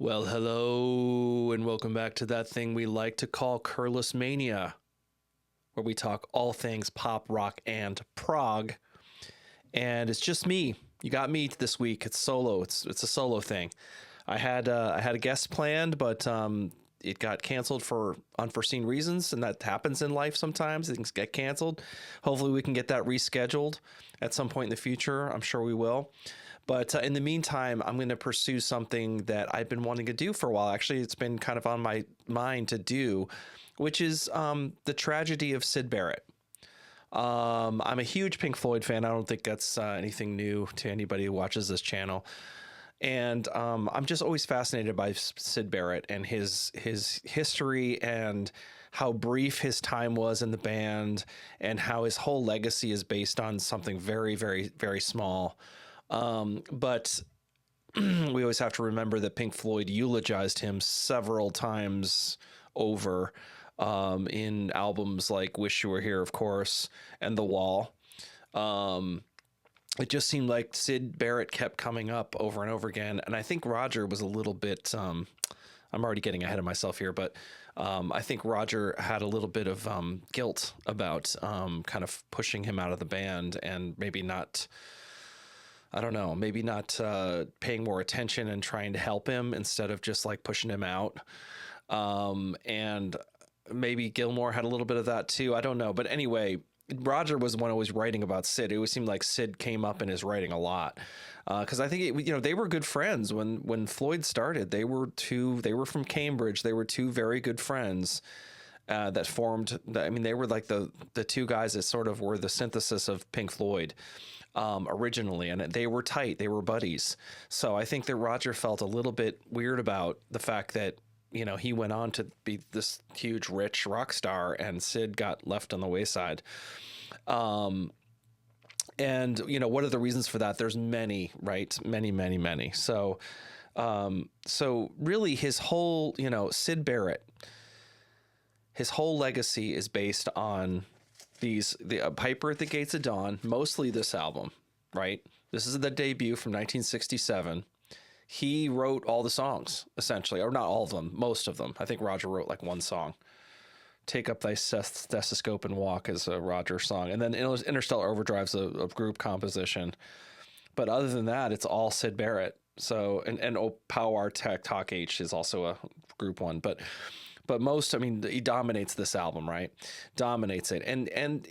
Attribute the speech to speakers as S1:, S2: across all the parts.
S1: Well, hello, and welcome back to that thing we like to call Curless Mania, where we talk all things pop, rock, and prog. And it's just me. You got me this week. It's solo. It's a solo thing. I had a guest planned, but it got canceled for unforeseen reasons, and that happens in life sometimes. Things get canceled. Hopefully, we can get that rescheduled at some point in the future. I'm sure we will. But in the meantime, I'm going to pursue something that I've been wanting to do for a while. Actually, it's been kind of on my mind to do, which is the tragedy of Syd Barrett. I'm a huge Pink Floyd fan. I don't think that's anything new to anybody who watches this channel. And I'm just always fascinated by Syd Barrett and his history and how brief his time was in the band and how his whole legacy is based on something very, very, very small. But we always have to remember that Pink Floyd eulogized him several times over in albums like Wish You Were Here, of course, and The Wall. It just seemed like Syd Barrett kept coming up over and over again. And I think Roger was a little bit, I'm already getting ahead of myself here, but I think Roger had a little bit of guilt about kind of pushing him out of the band and maybe not... I don't know, maybe not paying more attention and trying to help him instead of just like pushing him out. And maybe Gilmour had a little bit of that too. I don't know. But anyway, Roger was the one always writing about Syd. It always seemed like Syd came up in his writing a lot. Because I think, they were good friends when Floyd started. They were from Cambridge. They were two very good friends. That formed, they were like the two guys that sort of were the synthesis of Pink Floyd originally, and they were tight, they were buddies. So I think that Roger felt a little bit weird about the fact that, he went on to be this huge, rich rock star and Syd got left on the wayside. And, what are the reasons for that? There's many, right? Many, many, many. So really his whole, Syd Barrett, his whole legacy is based on the Piper at the Gates of Dawn, mostly this album, right? This is the debut from 1967. He wrote all the songs, essentially, or not all of them, most of them. I think Roger wrote like one song. Take Up Thy Stethoscope and Walk is a Roger song. And then Interstellar Overdrive's a group composition. But other than that, it's all Syd Barrett. So, and Oh Power Talk H is also a group one. But most, he dominates this album, right? Dominates it. And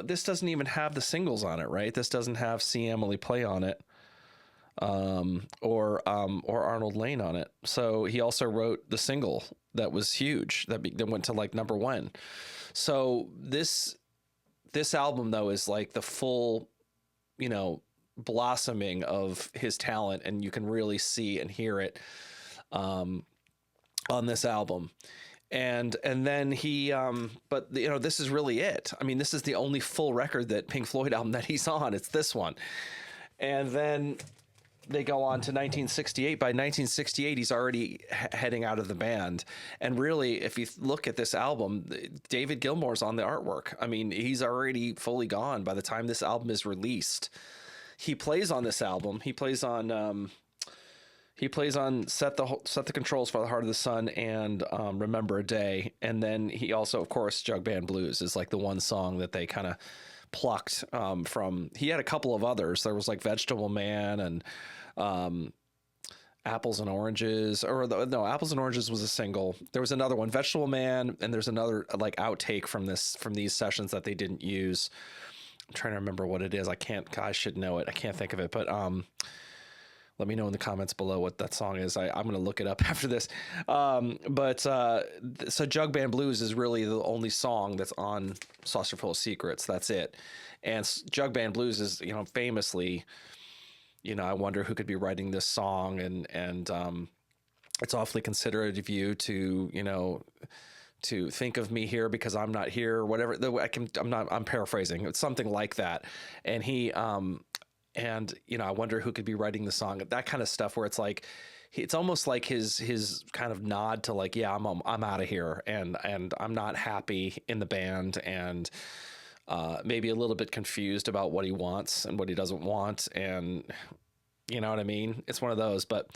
S1: this doesn't even have the singles on it, right? This doesn't have See Emily Play on it, or Arnold Lane on it. So he also wrote the single that was huge, that went to like number one. So this album, though, is like the full, blossoming of his talent, and you can really see and hear it on this album. And then he, but this is really it. This is the only full record that Pink Floyd album that he's on. It's this one. And then they go on to 1968. By 1968, he's already heading out of the band. And really, if you look at this album, David Gilmour's on the artwork. He's already fully gone by the time this album is released. He plays on this album. He plays on Set the Controls for the Heart of the Sun and Remember a Day. And then he also, of course, Jug Band Blues is like the one song that they kind of plucked from. He had a couple of others. There was like Vegetable Man and Apples and Oranges. Apples and Oranges was a single. There was another one, Vegetable Man, and there's another like outtake from these sessions that they didn't use. I'm trying to remember what it is. I should know it. I can't think of it, but let me know in the comments below what that song is. I'm going to look it up after this. So Jug Band Blues is really the only song that's on Saucer Full of Secrets. That's it. And Jug Band Blues is, famously, I wonder who could be writing this song. And it's awfully considerate of you to, to think of me here because I'm not here, or whatever. I'm paraphrasing. It's something like that. And he, and, I wonder who could be writing the song, that kind of stuff where it's like, it's almost like his kind of nod to like, yeah, I'm out of here and I'm not happy in the band and maybe a little bit confused about what he wants and what he doesn't want. And you know what I mean? It's one of those, but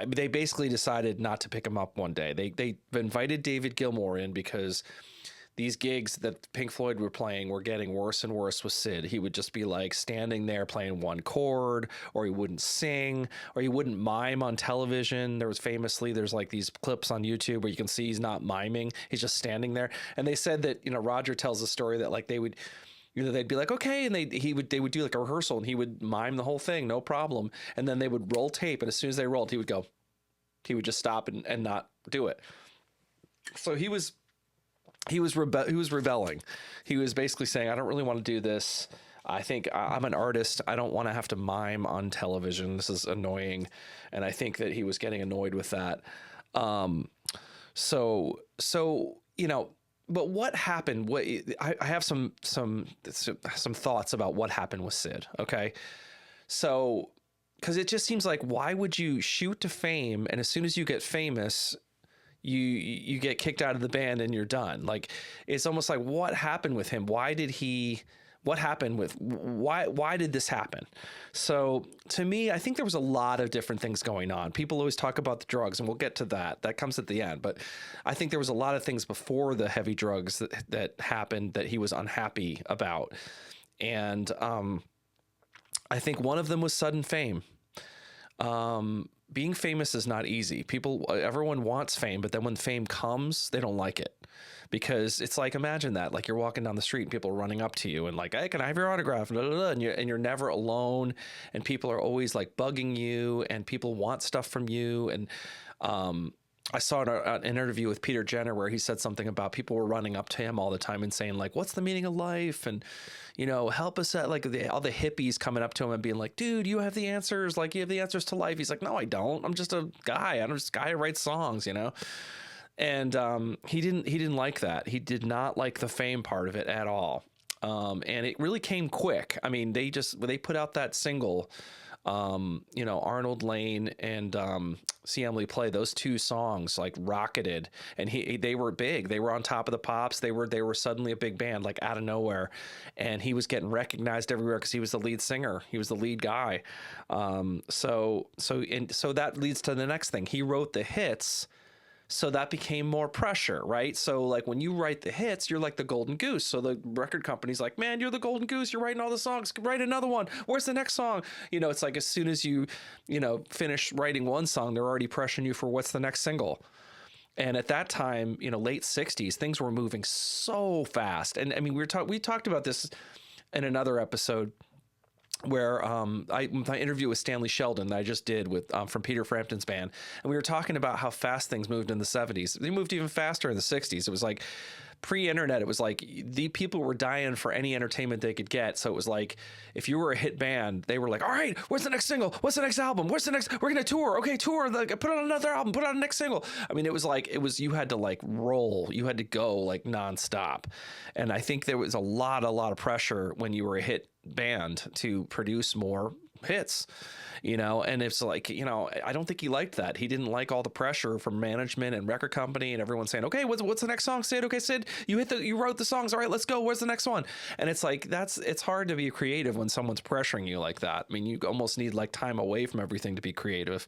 S1: they basically decided not to pick him up one day. They invited David Gilmour in because these gigs that Pink Floyd were playing were getting worse and worse with Syd. He would just be like standing there playing one chord, or he wouldn't sing, or he wouldn't mime on television. There's like these clips on YouTube where you can see he's not miming. He's just standing there. And they said that, Roger tells the story that like they'd be like, okay. And they would do like a rehearsal and he would mime the whole thing, no problem. And then they would roll tape. And as soon as they rolled, he would just stop and not do it. So he was rebelling. He was basically saying, I don't really want to do this. I think I'm an artist. I don't want to have to mime on television. This is annoying. And I think that he was getting annoyed with that. So, but what happened? I have some thoughts about what happened with Syd. Okay. So, cause it just seems like, why would you shoot to fame? And as soon as you get famous, you get kicked out of the band and you're done. Like, it's almost like, what happened with him? Why did this happen? So to me, I think there was a lot of different things going on. People always talk about the drugs, and we'll get to that. That comes at the end. But I think there was a lot of things before the heavy drugs that happened that he was unhappy about. And I think one of them was sudden fame. Being famous is not easy. Everyone wants fame, but then when fame comes, they don't like it, because it's like, imagine that, like you're walking down the street and people are running up to you and like, hey, can I have your autograph? And you're never alone, and people are always like bugging you, and people want stuff from you. And, I saw an interview with Peter Jenner where he said something about people were running up to him all the time and saying like, what's the meaning of life? And, help us out. Like all the hippies coming up to him and being like, dude, you have the answers. Like, you have the answers to life. He's like, no, I don't. I'm just a guy. I'm just a guy who writes songs, And he didn't like that. He did not like the fame part of it at all. And it really came quick. I mean, they put out that single, Arnold Lane and See Emily Play, those two songs like rocketed, and they were big. They were on top of the pops. They were suddenly a big band, like out of nowhere, and he was getting recognized everywhere because he was the lead singer. He was the lead guy. So that leads to the next thing. He wrote the hits. So that became more pressure, right? So like when you write the hits, you're like the golden goose. So the record company's like, man, you're the golden goose. You're writing all the songs. Write another one. Where's the next song? It's like as soon as you finish writing one song, they're already pressuring you for what's the next single. And at that time, late 60s, things were moving so fast. And I mean, we talked about this in another episode, where my interview with Stanley Sheldon that I just did with from Peter Frampton's band, and we were talking about how fast things moved in the 70s. They moved even faster in the 60s. It was like pre-internet. It was like the people were dying for any entertainment they could get. So it was like, if you were a hit band, they were like, all right, where's the next single? What's the next album? We're gonna tour. Okay, tour. Put on another album. Put on the next single. I mean, you had to like roll. You had to go like nonstop. And I think there was a lot of pressure when you were a hit band to produce more hits, and it's like, I don't think he liked that. He didn't like all the pressure from management and record company and everyone saying, okay, what's the next song, Syd? Okay, Syd, you wrote the songs. All right, let's go. Where's the next one? And it's like, it's hard to be creative when someone's pressuring you like that. I mean, you almost need like time away from everything to be creative.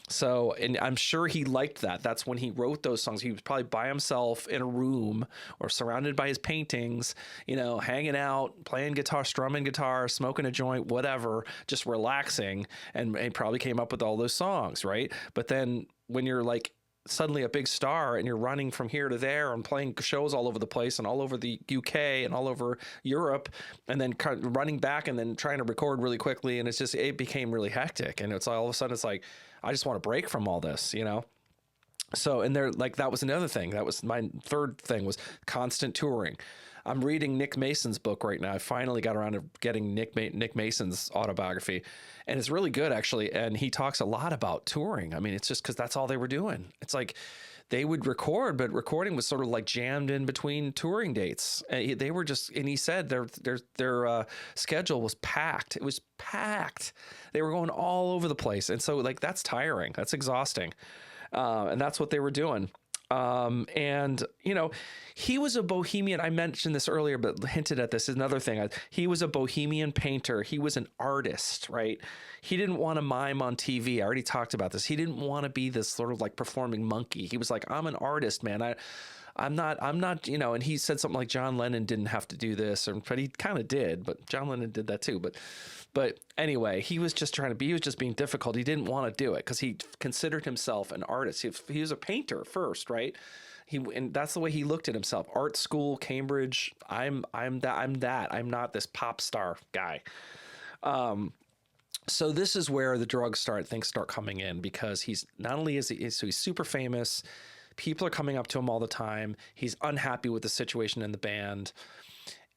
S1: So, and I'm sure he liked that. That's when he wrote those songs. He was probably by himself in a room or surrounded by his paintings, hanging out, playing guitar, strumming guitar, smoking a joint, whatever, just relaxing. And he probably came up with all those songs, right? But then when you're like suddenly a big star and you're running from here to there and playing shows all over the place and all over the UK and all over Europe, and then running back and then trying to record really quickly, and it became really hectic. And it's all of a sudden it's like, I just want to break from all this, So, and that was another thing. That was my third thing, was constant touring. I'm reading Nick Mason's book right now. I finally got around to getting Nick Mason's autobiography, and it's really good actually. And he talks a lot about touring. I mean, it's just because that's all they were doing. It's like they would record, but recording was sort of like jammed in between touring dates. And they were just, and he said their schedule was packed. It was packed. They were going all over the place. And so like, that's tiring. That's exhausting. And that's what they were doing. And, you know, he was a bohemian. I mentioned this earlier, but hinted at this is another thing. He was a bohemian painter. He was an artist, right? He didn't want to mime on TV. I already talked about this. He didn't want to be this sort of like performing monkey. He was like, I'm an artist, man. I'm not, you know, and he said something like John Lennon didn't have to do this, but he kind of did, but John Lennon did that too. But anyway, he was just he was just being difficult. He didn't want to do it because he considered himself an artist. He was a painter first, right? And that's the way he looked at himself. Art school, Cambridge. I'm that. I'm not this pop star guy. So this is where the things start coming in, because he's not only so he's super famous. People are coming up to him all the time. He's unhappy with the situation in the band.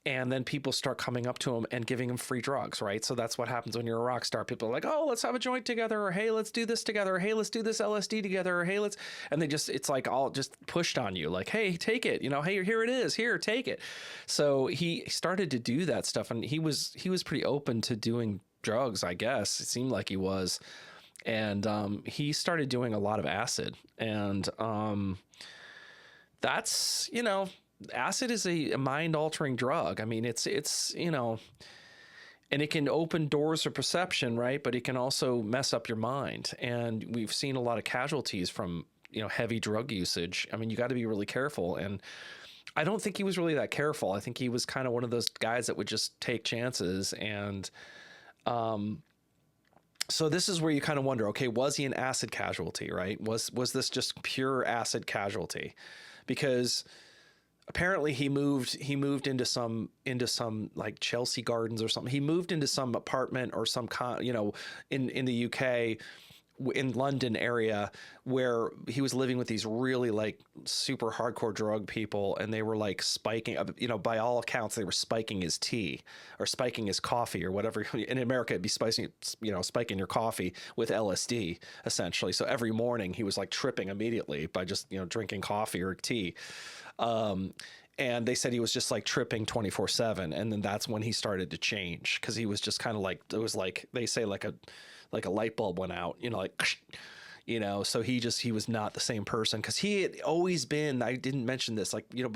S1: And then people start coming up to him and giving him free drugs, right? So that's what happens when you're a rock star. People are like, oh, let's have a joint together, or hey, let's do this together, or hey, let's do this LSD together, or hey, and it's like all just pushed on you, like, hey, take it, you know, hey, here it is, here, take it. So he started to do that stuff, and he was pretty open to doing drugs, I guess. It seemed like he was. And he started doing a lot of acid. And that's, you know, acid is a mind-altering drug. I mean, it's you know, and it can open doors of perception, right? But it can also mess up your mind. And we've seen a lot of casualties from, you know, heavy drug usage. I mean, you got to be really careful. And I don't think he was really that careful. I think he was kind of one of those guys that would just take chances. And so this is where you kind of wonder, okay, was he an acid casualty, right? Was this just pure acid casualty? Because apparently he moved into some like Chelsea Gardens or something. He moved into some apartment or some you know, in the UK, in London area, where he was living with these really like super hardcore drug people, and they were like spiking, you know, by all accounts they were spiking his tea or spiking his coffee or whatever. In America it'd be spiking your coffee with LSD essentially. So every morning he was like tripping immediately by just, you know, drinking coffee or tea. And they said he was just like tripping 24/7. And then that's when he started to change, because he was just kind of like, it was like, they say like a light bulb went out, you know, like, you know, so he was not the same person, because he had always been, I didn't mention this, like, you know,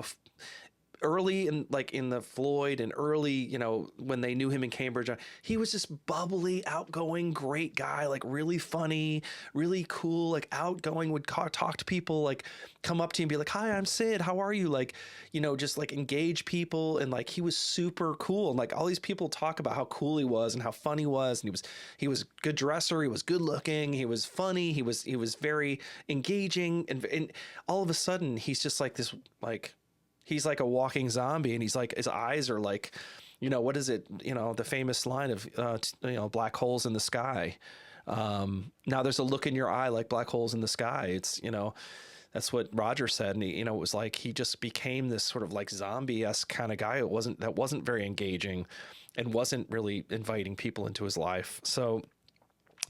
S1: early in the Floyd and early, you know, when they knew him in Cambridge, he was this bubbly, outgoing, great guy, like really funny, really cool, like outgoing, would talk to people, like come up to you and be like, hi, I'm Syd, how are you? Like, you know, just like engage people. And like, he was super cool. And like all these people talk about how cool he was and how fun he was. And he was a good dresser. He was good looking. He was funny. He was very engaging. And all of a sudden he's just like this, like, he's like a walking zombie, and he's like, his eyes are like, you know, what is it? You know, the famous line of, you know, black holes in the sky. Now there's a look in your eye like black holes in the sky. It's, you know, that's what Roger said. And he, you know, it was like, he just became this sort of like zombie-esque kind of guy. That wasn't very engaging and wasn't really inviting people into his life. So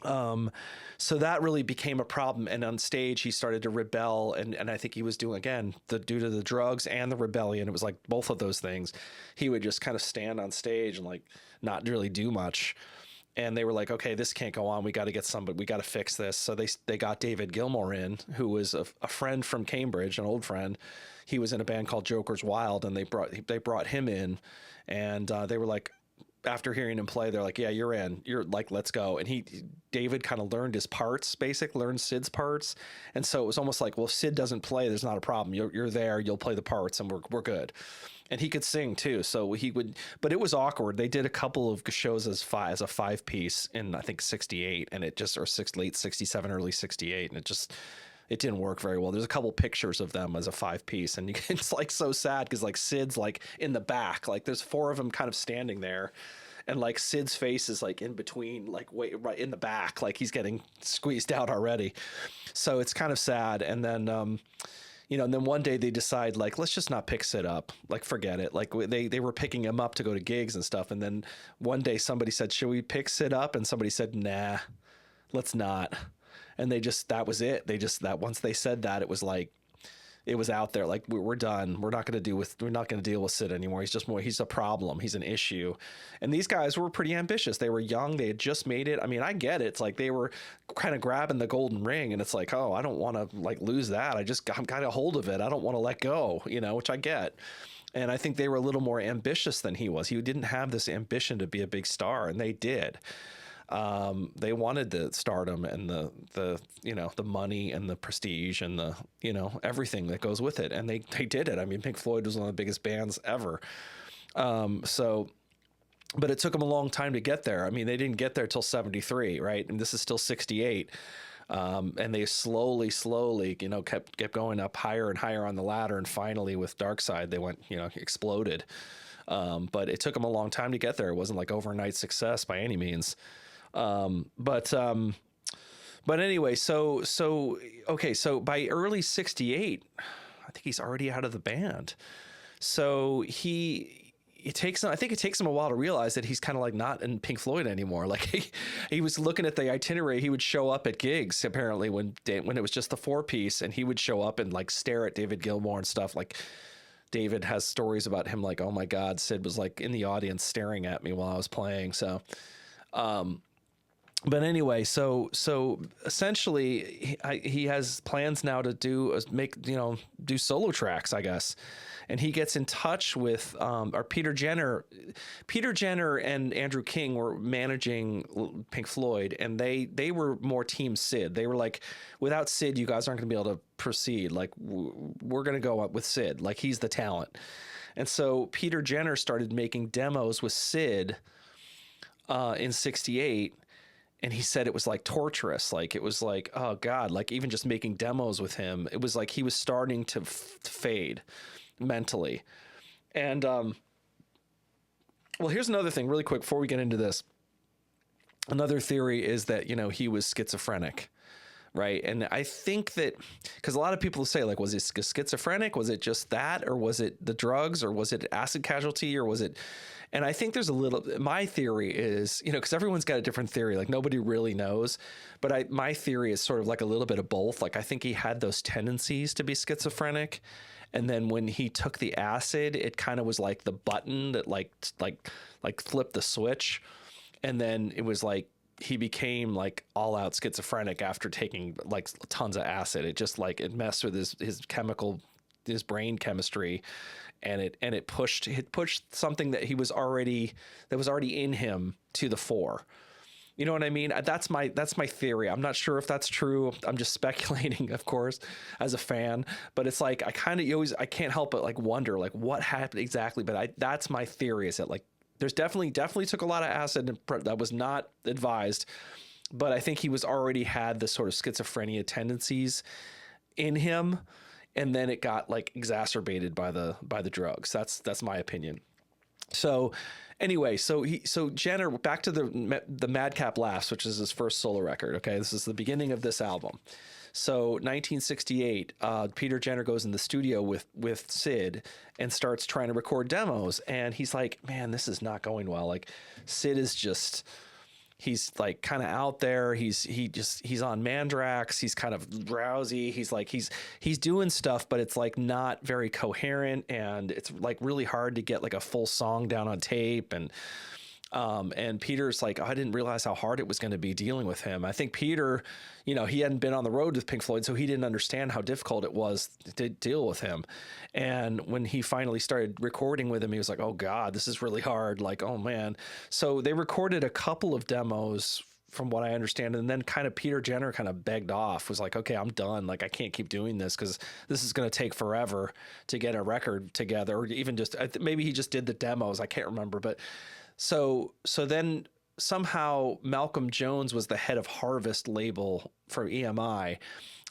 S1: that really became a problem. And on stage, he started to rebel. And I think he was doing, again, due to the drugs and the rebellion, it was like both of those things. He would just kind of stand on stage and like not really do much. And they were like, okay, this can't go on. We got to get somebody, we got to fix this. So they got David Gilmour in, who was a friend from Cambridge, an old friend. He was in a band called Joker's Wild, and they brought him in, and they were like, after hearing him play, they're like, yeah, you're in. You're like, let's go. And David kind of learned his parts, learned Syd's parts. And so it was almost like, well, if Syd doesn't play, there's not a problem. You're there, you'll play the parts, and we're good. And he could sing too. So he would, but it was awkward. They did a couple of shows as a 5-piece in, I think, 68, and it just, or late 67, early 68. And it didn't work very well. There's a couple pictures of them as a 5-piece, and it's like so sad, because like Syd's like in the back, like there's 4 of them kind of standing there, and like Syd's face is like in between, like right in the back, like he's getting squeezed out already. So it's kind of sad. And then you know, and then one day they decide, like, let's just not pick Syd up, like forget it. Like they were picking him up to go to gigs and stuff, and then one day somebody said, should we pick Syd up? And somebody said, nah, let's not. And that was it. That once they said that, it was like, it was out there like we're done. We're not going to deal with Syd anymore. He's a problem. He's an issue. And these guys were pretty ambitious. They were young. They had just made it. I mean, I get it. It's like they were kind of grabbing the golden ring, and it's like, oh, I don't want to like lose that. I'm kind of hold of it. I don't want to let go, which I get. And I think they were a little more ambitious than he was. He didn't have this ambition to be a big star, and they did. They wanted the stardom and the money and the prestige and the, everything that goes with it. And they did it. I mean, Pink Floyd was one of the biggest bands ever. But it took them a long time to get there. I mean, they didn't get there till 73, right? And this is still 68. And they slowly, kept going up higher and higher on the ladder. And finally with Dark Side, they went, exploded. But it took them a long time to get there. It wasn't like overnight success by any means. But anyway, so by early 68, I think he's already out of the band. So I think it takes him a while to realize that he's kind of like not in Pink Floyd anymore. Like he was looking at the itinerary. He would show up at gigs apparently when it was just the 4-piece, and he would show up and like stare at David Gilmour and stuff. Like David has stories about him like, oh my God, Syd was like in the audience staring at me while I was playing. So, but anyway, so essentially he has plans now to do solo tracks, I guess. And he gets in touch with Peter Jenner. Peter Jenner and Andrew King were managing Pink Floyd, and they were more team Syd. They were like, without Syd, you guys aren't going to be able to proceed. Like, we're going to go up with Syd. Like, he's the talent. And so Peter Jenner started making demos with Syd in 68. And he said it was like torturous. Like, it was like, oh God, like even just making demos with him, it was like he was starting to fade mentally. And well, here's another thing really quick before we get into this. Another theory is that, he was schizophrenic, right? And I think that, because a lot of people say, like, was he schizophrenic? Was it just that? Or was it the drugs? Or was it acid casualty? Or was it... And I think there's my theory is, because everyone's got a different theory, like nobody really knows, but my theory is sort of like a little bit of both. Like, I think he had those tendencies to be schizophrenic. And then when he took the acid, it kind of was like the button that like flipped the switch. And then it was like, he became like all out schizophrenic after taking like tons of acid. It just like, it messed with his brain chemistry. And it pushed something that was already in him to the fore. You know what I mean? That's my theory. I'm not sure if that's true. I'm just speculating, of course, as a fan. But it's like I can't help but like wonder like what happened exactly. But that's my theory, is that like there's definitely took a lot of acid and that was not advised. But I think he was already had the sort of schizophrenia tendencies in him. And then it got like exacerbated by the drugs. That's my opinion. So anyway, so Jenner, back to the Madcap Laughs, which is his first solo record. Okay. This is the beginning of this album. So 1968, Peter Jenner goes in the studio with Syd and starts trying to record demos. And he's like, man, this is not going well. Like, Syd is just, he's like kind of out there. He's on Mandrax. He's kind of drowsy. He's doing stuff, but it's like not very coherent. And it's like really hard to get like a full song down on tape. And Peter's like, oh, I didn't realize how hard it was going to be dealing with him. I think Peter, he hadn't been on the road with Pink Floyd, so he didn't understand how difficult it was to deal with him. And when he finally started recording with him, he was like, oh God, this is really hard. Like, oh man. So they recorded a couple of demos from what I understand. And then kind of Peter Jenner kind of begged off, was like, okay, I'm done. Like, I can't keep doing this because this is going to take forever to get a record together. Or even just, maybe he just did the demos. I can't remember, but so then somehow Malcolm Jones was the head of Harvest label for EMI.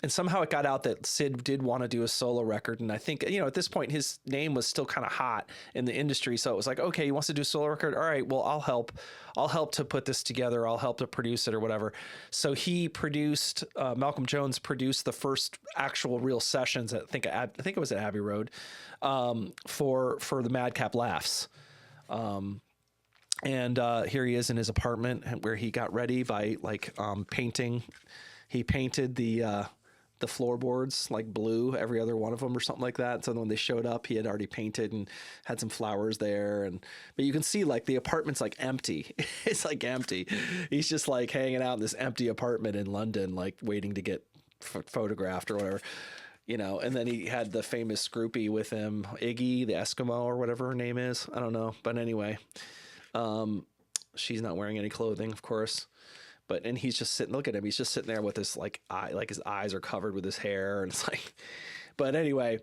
S1: And somehow it got out that Syd did want to do a solo record. And I think, at this point, his name was still kind of hot in the industry. So it was like, okay, he wants to do a solo record. All right, well, I'll help to put this together. I'll help to produce it or whatever. So he produced, Malcolm Jones produced the first actual real sessions. I think it was at Abbey Road, for the Madcap Laughs. And here he is in his apartment where he got ready by painting. He painted the the floorboards like blue, every other one of them or something like that. So when they showed up, he had already painted and had some flowers there. But you can see like the apartment's like empty. It's like empty. He's just like hanging out in this empty apartment in London, like waiting to get photographed or whatever, and then he had the famous groupie with him, Iggy, the Eskimo or whatever her name is. I don't know. But anyway, she's not wearing any clothing, of course. And he's just sitting, look at him. He's just sitting there with his like eye, like his eyes are covered with his hair. And it's like, but anyway,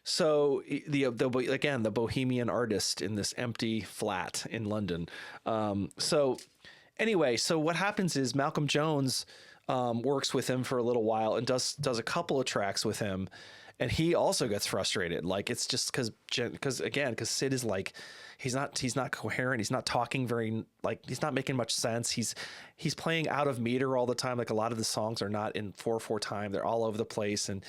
S1: so the bohemian artist in this empty flat in London. So what happens is Malcolm Jones, works with him for a little while and does a couple of tracks with him. And he also gets frustrated. Like it's just because Syd is like, he's not coherent. He's not talking very, like, he's not making much sense. He's playing out of meter all the time. Like a lot of the songs are not in 4/4 time. They're all over the place. And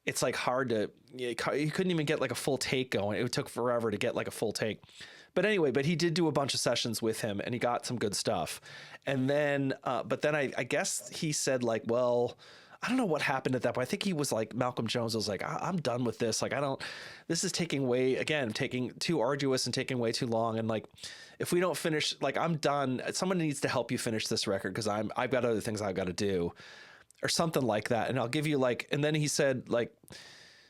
S1: it's like hard to, you couldn't even get like a full take going. It took forever to get like a full take. But anyway, he did do a bunch of sessions with him and he got some good stuff. And then, I guess he said like, well, I don't know what happened at that point. I think he was like, Malcolm Jones was like, I'm done with this. Like, this is taking too arduous and taking way too long. And like, if we don't finish, like, I'm done. Someone needs to help you finish this record because I've got other things I've got to do or something like that. And I'll give you like, and then he said like,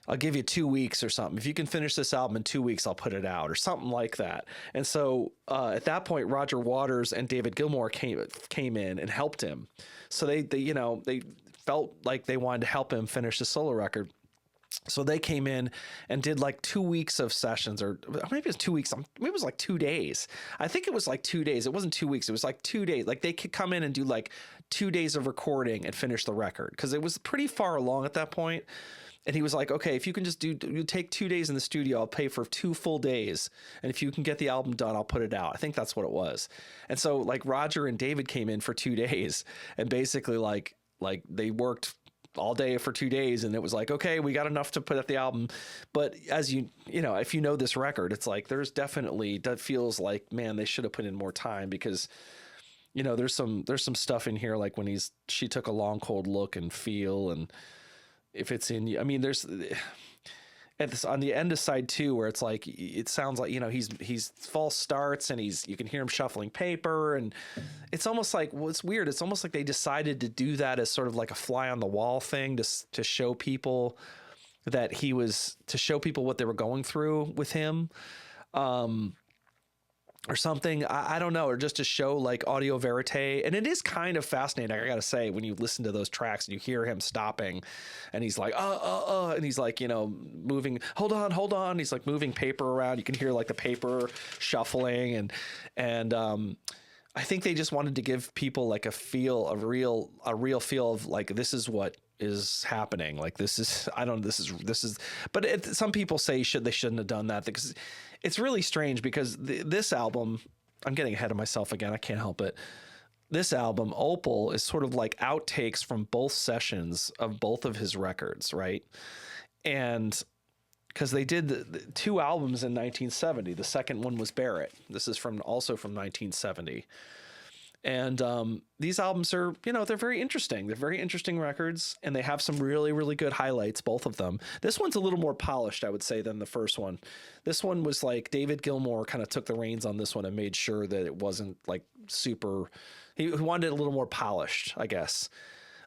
S1: I'll give you 2 weeks or something. If you can finish this album in 2 weeks, I'll put it out or something like that. And so at that point, Roger Waters and David Gilmour came in and helped him. So they felt like they wanted to help him finish the solo record. So they came in and did like 2 weeks of sessions, or maybe it was 2 weeks. Maybe it was like 2 days. I think it was like 2 days. It wasn't 2 weeks. It was like 2 days. Like they could come in and do like 2 days of recording and finish the record because it was pretty far along at that point. And he was like, okay, if you can just you take 2 days in the studio, I'll pay for 2 full days. And if you can get the album done, I'll put it out. I think that's what it was. And so like Roger and David came in for 2 days and basically like they worked all day for 2 days. And it was like, okay, we got enough to put out the album. But as if you know this record, it's like, there's definitely, that feels like, man, they should have put in more time because, there's some stuff in here. Like when she took a long, cold look and feel, and if it's in, I mean, there's on the end of side 2 where it's like, it sounds like, he's false starts and you can hear him shuffling paper, and it's almost like, well, it's weird. It's almost like they decided to do that as sort of like a fly on the wall thing to show people to show people what they were going through with him. Or something, I don't know, or just to show like audio verite. And it is kind of fascinating, I gotta say, when you listen to those tracks and you hear him stopping and he's like, and he's like, moving, hold on. He's like moving paper around. You can hear like the paper shuffling and I think they just wanted to give people like a real feel of like, this is what is happening. Like this is, but some people say they shouldn't have done that because it's really strange because this album, I'm getting ahead of myself again. I can't help it. This album, Opal, is sort of like outtakes from both sessions of both of his records, right? And because they did the 2 albums in 1970. The second one was Barrett. This is also from 1970. And these albums are, they're very interesting. They're very interesting records, and they have some really, really good highlights, both of them. This one's a little more polished, I would say, than the first one. This one was like David Gilmour kind of took the reins on this one and made sure that it wasn't like super. He wanted it a little more polished, I guess.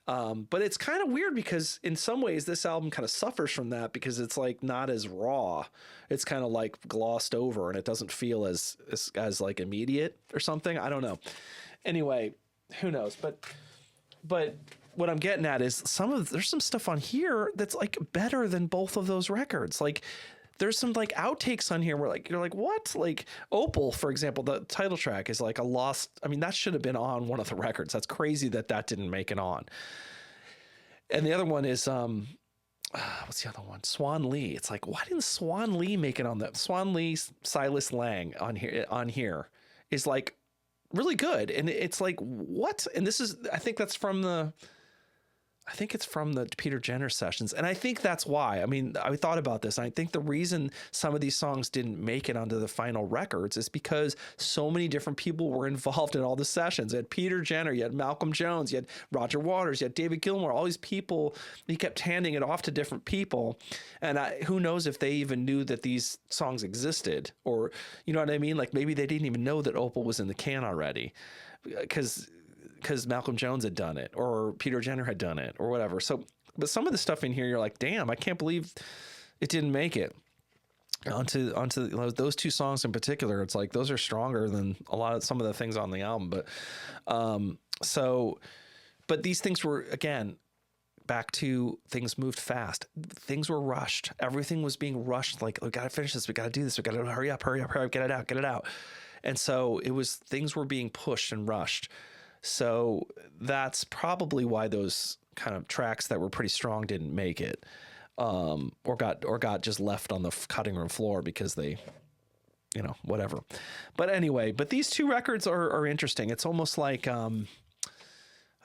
S1: But it's kind of weird because in some ways this album kind of suffers from that because it's like not as raw. It's kind of like glossed over and it doesn't feel as like immediate or something. I don't know. Anyway, who knows? But what I'm getting at is there's some stuff on here that's like better than both of those records. Like there's some like outtakes on here where like, you're like, what? Like Opal, for example, the title track is like a lost. I mean, that should have been on one of the records. That's crazy that didn't make it on. And the other one is, what's the other one? Swan Lee. It's like, why didn't Swan Lee make it on that? Swan Lee, Silas Lang on here is like really good. And it's like, what? And this is, I think that's from I think it's from the Peter Jenner sessions. And I think that's why. I mean, I thought about this. And I think the reason some of these songs didn't make it onto the final records is because so many different people were involved in all the sessions. You had Peter Jenner, you had Malcolm Jones, you had Roger Waters, you had David Gilmour, all these people. He kept handing it off to different people. And who knows if they even knew that these songs existed, or, you know what I mean? Like maybe they didn't even know that Opal was in the can already, because Malcolm Jones had done it, or Peter Jenner had done it, or whatever. So, but some of the stuff in here, you're like, damn, I can't believe it didn't make it onto those two songs in particular. It's like, those are stronger than some of the things on the album. But, but these things were, again, back to things moved fast. Things were rushed. Everything was being rushed. Like, we got to finish this. We got to do this. We got to hurry up, get it out. And so things were being pushed and rushed. So that's probably why those kind of tracks that were pretty strong didn't make it, or got just left on the cutting room floor because they, whatever. But anyway, these two records are interesting. It's almost like, I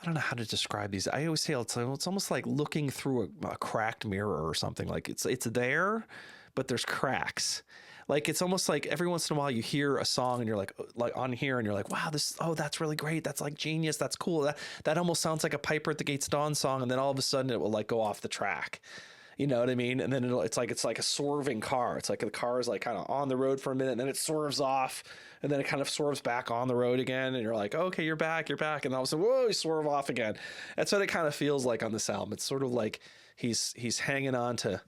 S1: don't know how to describe these. I always say it's almost like looking through a cracked mirror or something. Like it's there, but there's cracks. Like, it's almost like every once in a while you hear a song and you're like on here and you're like, wow, that's really great. That's like genius. That's cool. That almost sounds like a Piper at the Gates Dawn song. And then all of a sudden it will like go off the track. You know what I mean? And then it's like a swerving car. It's like the car is like kind of on the road for a minute and then it swerves off and then it kind of swerves back on the road again. And you're like, okay, you're back. And all of a sudden, whoa, you swerve off again. That's what it kind of feels like on this album. It's sort of like he's hanging on to,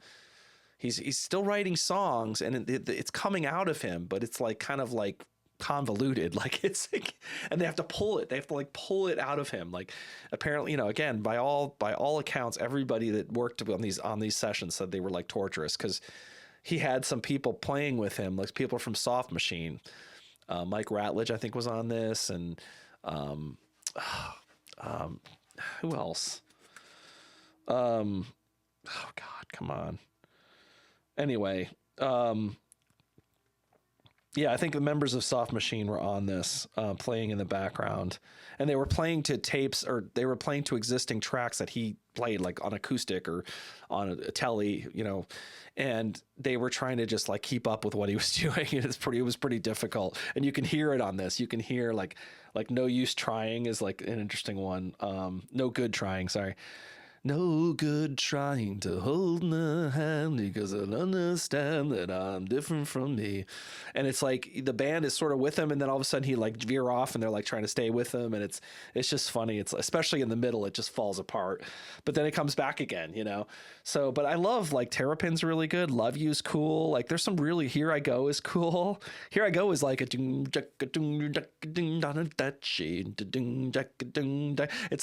S1: he's still writing songs and it's coming out of him, but it's like kind of like convoluted, like it's like, and they have to pull it out of him. Like apparently, again, by all accounts, everybody that worked on these sessions said they were like torturous, because he had some people playing with him, like people from Soft Machine. Mike Ratledge, I think, was on this, and who else? Oh God, come on. Anyway, yeah, I think the members of Soft Machine were on this, playing in the background, and they were playing to tapes, or they were playing to existing tracks that he played like on acoustic or on a telly, and they were trying to just like keep up with what he was doing. It was pretty difficult, and you can hear it on this. You can hear like No Use Trying is like an interesting one. No Good Trying, sorry. No good trying to hold my hand because I understand that I'm different from me. And it's like the band is sort of with him, and then all of a sudden he like veer off and they're like trying to stay with him, and it's just funny. It's especially in the middle, it just falls apart. But then it comes back again, So, but I love like Terrapin's really good. Love You's cool. Like there's some really, Here I Go is cool. Here I Go is like it's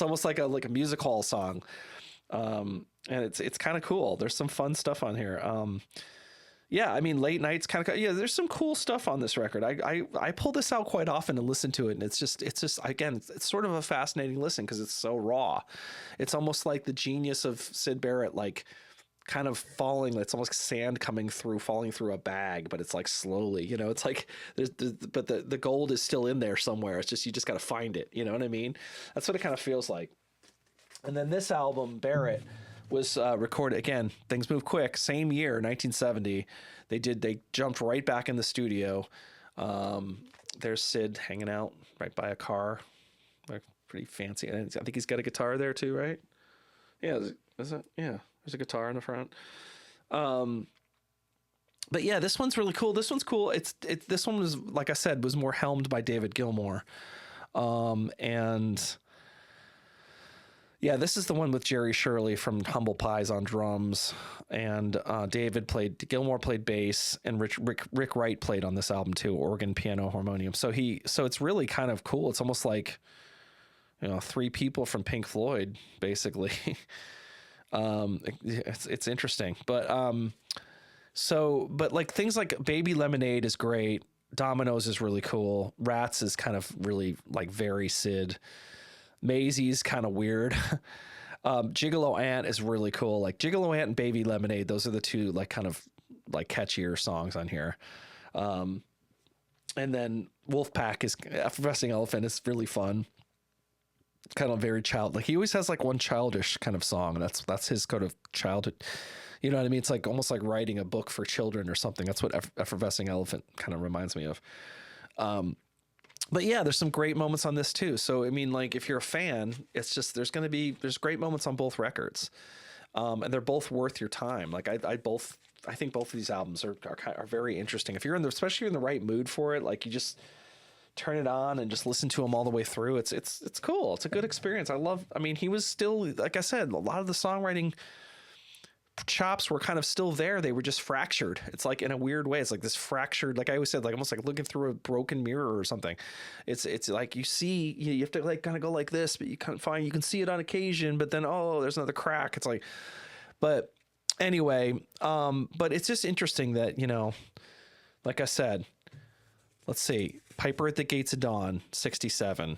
S1: almost like a music hall song. And it's kind of cool. There's some fun stuff on here. Yeah, I mean, Late Night's kind of, yeah, there's some cool stuff on this record. I pull this out quite often and listen to it, and it's just again, it's sort of a fascinating listen because it's so raw. It's almost like the genius of Syd Barrett, like kind of falling. It's almost sand falling through a bag, but it's like slowly, it's like but the gold is still in there somewhere. It's just, you just got to find it. You know what I mean? That's what it kind of feels like. And then this album, Barrett, was recorded, again, things move quick, same year, 1970. They jumped right back in the studio. There's Syd hanging out right by a car, like pretty fancy. And I think he's got a guitar there too, right? Yeah, is it? Yeah, there's a guitar in the front. But yeah, this one's really cool. This one's cool. This one was, like I said, was more helmed by David Gilmour. And yeah, this is the one with Jerry Shirley from Humble Pies on drums, and Gilmour played bass, and Rick Wright played on this album too, organ, piano, harmonium. So it's really kind of cool. It's almost like, three people from Pink Floyd, basically. It's interesting, but like things like Baby Lemonade is great. Dominoes is really cool. Rats is kind of really like very Syd. Maisie's kind of weird. Gigolo Ant is really cool. Like Gigolo Ant and Baby Lemonade, those are the two like kind of like catchier songs on here. And then Wolfpack is Effervescing Elephant is really fun. kind of very child. Like he always has like one childish kind of song, and that's his kind of childhood. You know what I mean? It's like almost like writing a book for children or something. That's what Effervescing Elephant kind of reminds me of. But yeah, there's some great moments on this too. So I mean, like if you're a fan, it's just there's great moments on both records, and they're both worth your time. Like I think both of these albums are very interesting. If you're especially in the right mood for it, like you just turn it on and just listen to them all the way through. It's cool. It's a good experience. I mean, he was still, like I said, a lot of the songwriting chops were kind of still there. They were just fractured. It's like in a weird way. It's like this fractured, like I always said, like almost like looking through a broken mirror or something. It's like you have to like kind of go like this, but you can see it on occasion, but then, oh, there's another crack. It's like, but anyway, but it's just interesting that, like I said, let's see, Piper at the Gates of Dawn, 67.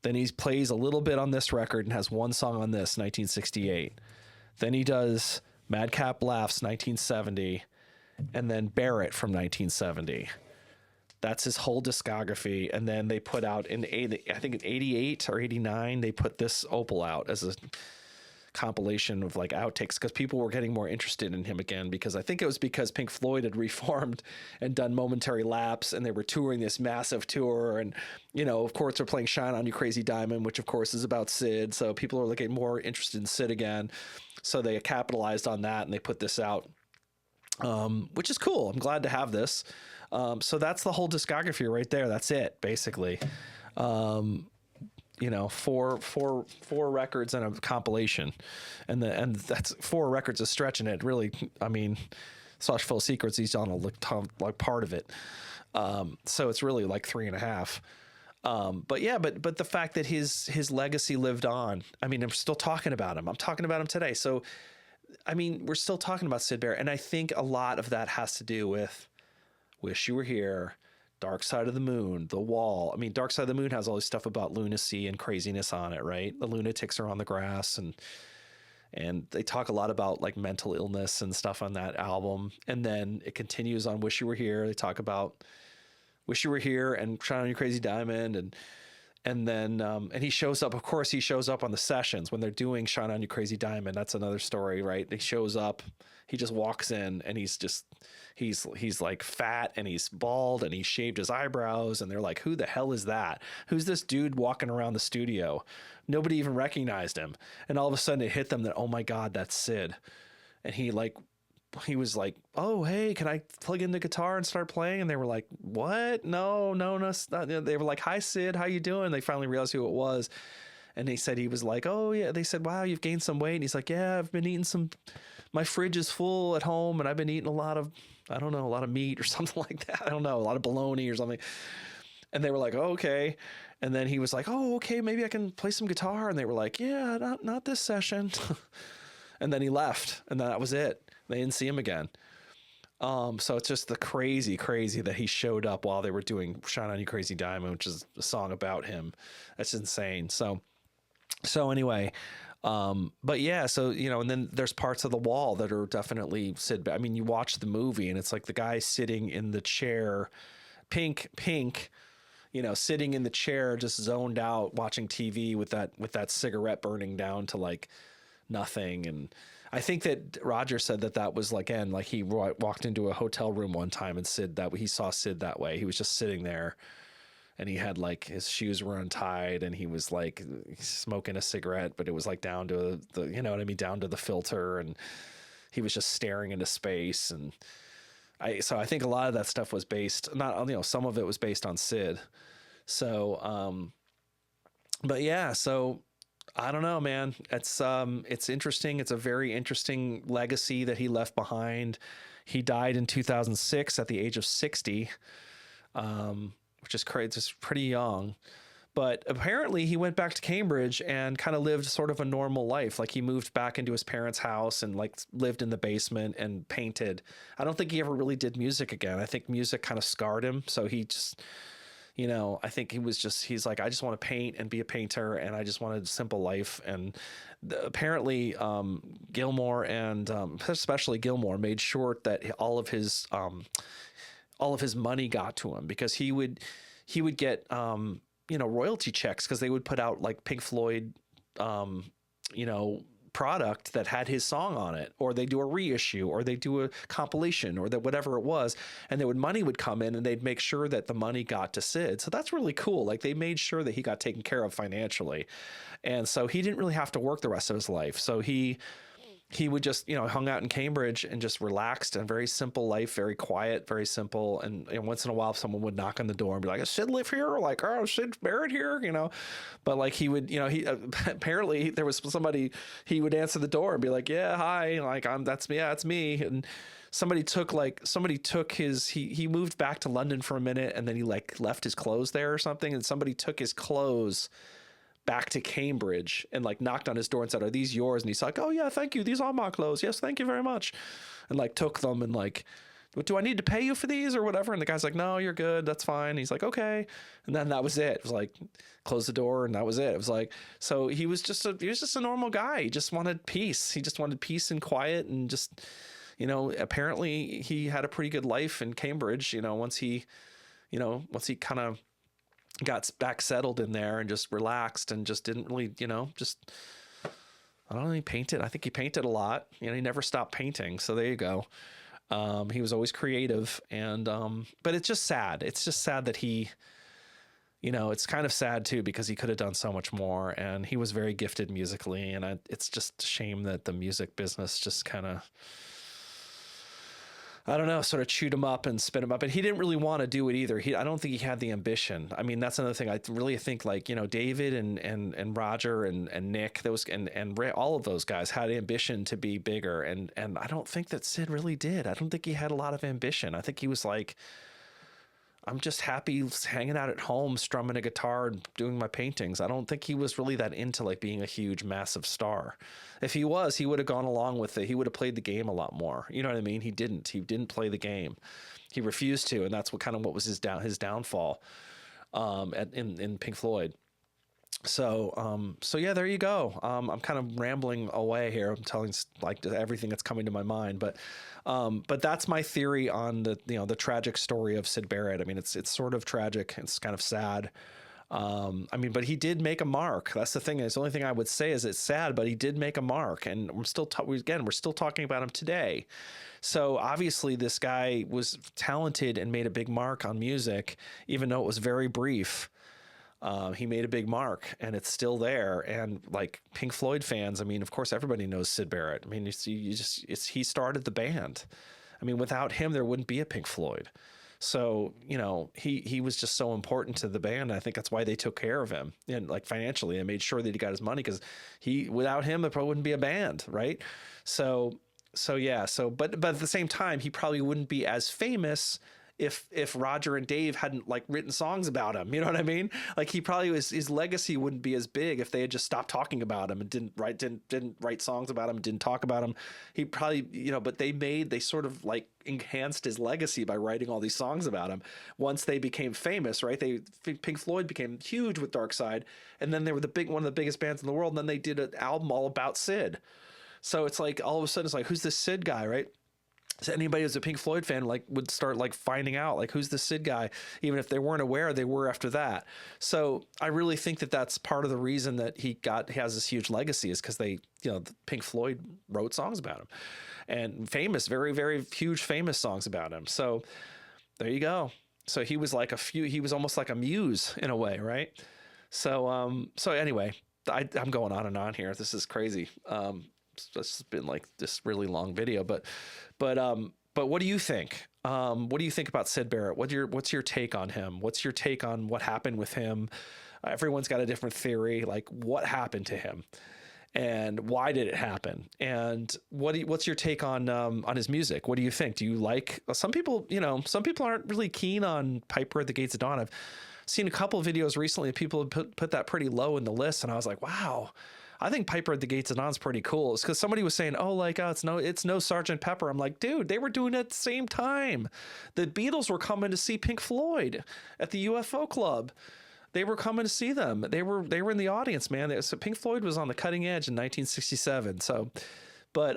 S1: Then he plays a little bit on this record and has one song on this, 1968. Then he does Madcap Laughs, 1970, and then Barrett from 1970. That's his whole discography. And then they put out I think in 88 or 89, they put this Opal out as a compilation of like outtakes because people were getting more interested in him again, because I think it was because Pink Floyd had reformed and done Momentary Lapse, and they were touring this massive tour, and of course they're playing Shine On You Crazy Diamond, which of course is about Syd, so people are getting more interested in Syd again, so they capitalized on that and they put this out, which is cool. I'm glad to have this. So that's the whole discography right there. That's it basically. Four records and a compilation, and that's 4 records is stretching it. Really, I mean, Sauce Full of Secrets, he's on like part of it. So it's really like 3.5. But yeah, but the fact that his legacy lived on. I mean, I'm still talking about him. I'm talking about him today. So, I mean, we're still talking about Syd Barrett, and I think a lot of that has to do with Wish You Were Here, Dark Side of the Moon, The Wall. I mean, Dark Side of the Moon has all this stuff about lunacy and craziness on it, right? The lunatics are on the grass, and they talk a lot about like mental illness and stuff on that album. And then it continues on Wish You Were Here. They talk about Wish You Were Here and Shine On You Crazy Diamond, and then and he shows up. Of course, he shows up on the sessions when they're doing Shine On You Crazy Diamond. That's another story, right? He shows up. He just walks in, and he's like fat, and he's bald, and he shaved his eyebrows, and they're like, who the hell is that? Who's this dude walking around the studio? Nobody even recognized him. And all of a sudden it hit them that, oh my God, that's Syd. And he was like, oh, hey, can I plug in the guitar and start playing? And they were like, what? No, it's not. They were like, hi, Syd, how you doing? They finally realized who it was. And he said, he was like, oh yeah. They said, wow, you've gained some weight. And he's like, yeah, I've been eating my fridge is full at home, and I've been eating a lot of meat or something like that. I don't know, a lot of bologna or something. And they were like, oh, okay. And then he was like, oh, okay, maybe I can play some guitar. And they were like, yeah, not this session. And then he left, and that was it. They didn't see him again. So it's just the crazy that he showed up while they were doing Shine On You Crazy Diamond, which is a song about him. That's insane. So anyway, but yeah, so, and then there's parts of The Wall that are definitely Syd. I mean, you watch the movie and it's like the guy sitting in the chair, pink, sitting in the chair, just zoned out, watching TV with that cigarette burning down to like nothing. And I think that Roger said that was like, like he walked into a hotel room one time and he saw Syd that way. He was just sitting there, and he had like his shoes were untied, and he was like smoking a cigarette, but it was like down to down to the filter, and he was just staring into space. And so I think a lot of that stuff was based, some of it was based on Syd. So, but yeah, so I don't know, man. It's interesting. It's a very interesting legacy that he left behind. He died in 2006 at the age of 60. Which is crazy, just pretty young. But apparently he went back to Cambridge and kind of lived sort of a normal life. Like he moved back into his parents' house and like lived in the basement and painted. I don't think he ever really did music again. I think music kind of scarred him. So he just, I think he's like, I just want to paint and be a painter, and I just wanted a simple life. And apparently Gilmour and especially Gilmour made sure that all of his money got to him, because he would get royalty checks because they would put out like Pink Floyd, you know, product that had his song on it, or they do a reissue, or they do a compilation, or that whatever it was, and money would come in, and they'd make sure that the money got to Syd. So that's really cool. Like they made sure that he got taken care of financially, and so he didn't really have to work the rest of his life. So he would just, hung out in Cambridge and just relaxed, and very simple life, very quiet, very simple. And once in a while, someone would knock on the door and be like, "Is Syd live here?" Or like, "Oh, Syd Barrett here," But like he would, he apparently there was somebody, he would answer the door and be like, "Yeah, hi," like that's me, yeah, it's me. And somebody took his, he moved back to London for a minute, and then he like left his clothes there or something, and somebody took his clothes back to Cambridge and like knocked on his door and said, "Are these yours?" And he's like, "Oh yeah, thank you. These are my clothes. Yes, thank you very much." And like took them and like, "Do I need to pay you for these or whatever?" And the guy's like, "No, you're good. That's fine." And he's like, "Okay." And then that was it. It was like, close the door, and that was it. It was like, so he was just a normal guy. He just wanted peace. He just wanted peace and quiet, and just, apparently he had a pretty good life in Cambridge, once he kind of got back settled in there and just relaxed and just didn't really, just, I don't know, he painted. I think he painted a lot. He never stopped painting. So there you go. He was always creative, and, but it's just sad. It's just sad that he, it's kind of sad too, because he could have done so much more, and he was very gifted musically. And it's just a shame that the music business just kind of, I don't know, sort of chewed him up and spit him up. And he didn't really want to do it either. I don't think he had the ambition. I mean, that's another thing. I really think like, David and Roger and Nick, and Ray, all of those guys had ambition to be bigger. And I don't think that Syd really did. I don't think he had a lot of ambition. I think he was like, I'm just happy hanging out at home, strumming a guitar and doing my paintings. I don't think he was really that into like being a huge, massive star. If he was, he would have gone along with it. He would have played the game a lot more. You know what I mean? He didn't play the game. He refused to. And that's what was his downfall, in Pink Floyd. So yeah, there you go. I'm kind of rambling away here. I'm telling like everything that's coming to my mind, but that's my theory on the tragic story of Syd Barrett. I mean, it's sort of tragic. It's kind of sad. I mean, but he did make a mark. That's the thing. It's the only thing I would say is it's sad, but he did make a mark, and we're still talking about him today. So obviously this guy was talented and made a big mark on music, even though it was very brief. He made a big mark, and it's still there. And like Pink Floyd fans, I mean, of course, everybody knows Syd Barrett. I mean, he started the band. I mean, without him, there wouldn't be a Pink Floyd. So, he was just so important to the band. I think that's why they took care of him, and like financially, and made sure that he got his money, because without him, there probably wouldn't be a band, right? So yeah. But at the same time, he probably wouldn't be as famous if Roger and Dave hadn't like written songs about him. You know what I mean? Like he probably his legacy wouldn't be as big if they had just stopped talking about him and didn't write songs about him, didn't talk about him. He probably, but they sort of like enhanced his legacy by writing all these songs about him. Once they became famous, right? Pink Floyd became huge with Dark Side, and then they were one of the biggest bands in the world. And then they did an album all about Syd. So it's like all of a sudden it's like, who's this Syd guy, right? So anybody who's a Pink Floyd fan like would start like finding out like, who's the Syd guy, even if they weren't aware, they were after that. So I really think that that's part of the reason that he has this huge legacy, is because they, the Pink Floyd wrote songs about him, and famous, very, very huge, famous songs about him. So there you go. So he was almost like a muse in a way, right? So anyway, I'm going on and on here. This is crazy. This has been like this really long video, but what do you think? What do you think about Syd Barrett? What's your take on him? What's your take on what happened with him? Everyone's got a different theory. Like, what happened to him, and why did it happen? And what's your take on his music? What do you think? Do you like some people? Some people aren't really keen on Piper at the Gates of Dawn. I've seen a couple of videos recently. People have put that pretty low in the list, and I was like, wow. I think Piper at the Gates of Dawn is pretty cool. It's because somebody was saying, it's no Sgt. Pepper. I'm like, dude, they were doing it at the same time. The Beatles were coming to see Pink Floyd at the UFO Club. They were coming to see them. They were in the audience, man. So Pink Floyd was on the cutting edge in 1967. So, but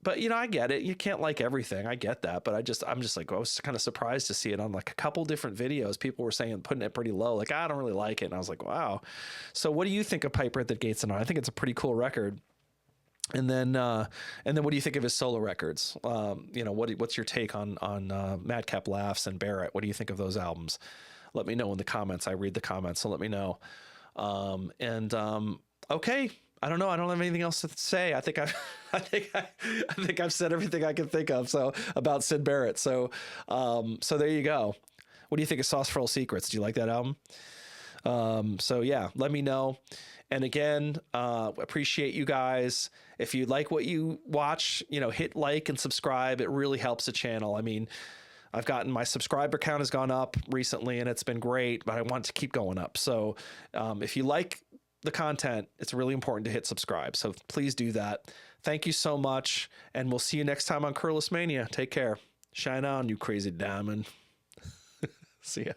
S1: but you know, I get it. You can't like everything. I get that, but I'm just like, I was kind of surprised to see it on like a couple different videos. People were saying, putting it pretty low. Like, I don't really like it. And I was like, wow. So what do you think of Piper at the Gates and On? I think it's a pretty cool record. And then what do you think of his solo records? You know, what's your take on Madcap Laughs and Barrett? What do you think of those albums? Let me know in the comments. I read the comments, so let me know. Okay. I don't know. I don't have anything else to say. I think I think I've said everything I can think of. So about Syd Barrett. So there you go. What do you think of Sauce for All Secrets? Do you like that album? So yeah, let me know. And again, appreciate you guys. If you like what you watch, you know, hit like and subscribe. It really helps the channel. I mean, I've gotten, my subscriber count has gone up recently and it's been great, but I want to keep going up. So if you like the content, it's really important to hit subscribe. So please do that. Thank you so much. And we'll see you next time on Curless Mania. Take care. Shine on, you crazy diamond. See ya.